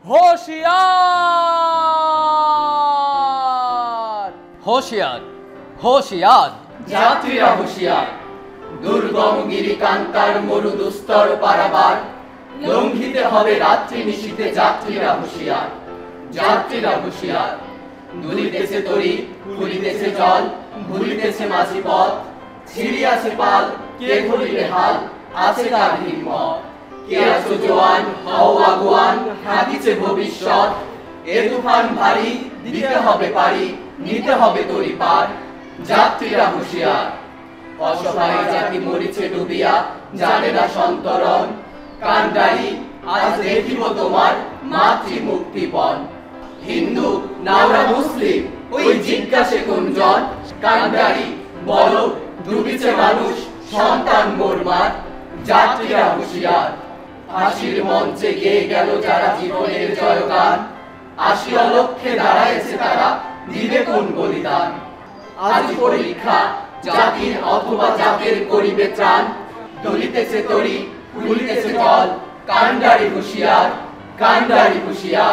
হোশিয়ার হোশিয়ার হোশিয়ার যাত্রীরা হুঁশিয়ার, দুর্গম গিরিকান্তার মরু দুস্তর পারাবার লঙ্ঘিতে হবে রাত্রি নিশীথে। যাত্রীরা হুঁশিয়ার, যাত্রীরা হুঁশিয়ার। দুলিতেছে তরি, ফুলিতেছে জল, ভুলিতেছে মাঝি পথ। ছিড়িয়াছে পাল, কে ধরিলে হাল, আছে তার হিম্মত। কে আছো জোয়ান, হও আগুয়ান, হাঁকিছে ভবিষ্যৎ। এ তুফান ভারী, দিতে হবে পারি, নিতে হবে তরি পার। যাত্রীরা হুঁশিয়ার, অসহায় জাতি মরিছে ডুবিয়া, জানে না সন্তরণ। কান্ডারি, আজ দেখিব তোমার মাতৃ মুক্তিপণ। হিন্দু নাওরা মুসলিম, ওই জিজ্ঞাসে কোনজন? কান্ডারি, বলো ডুবিছে মানুষ, সন্তান মোরমার। যাত্রীরা হুঁশিয়ার, ফাঁসির মঞ্চে গেয়ে গেল যারা জীবনের জয়গান। আসি অলক্ষ্যে দাঁড়াইছে তারা, দিবে কোন বলিদান? আজ পরীক্ষা, জাতির অথবা জাতের করিবে ত্রাণ। দলিতেছে তরি, ফুলিতেছে জল, কান্ডারি হুঁশিয়ার, কান্ডারি হুঁশিয়ার।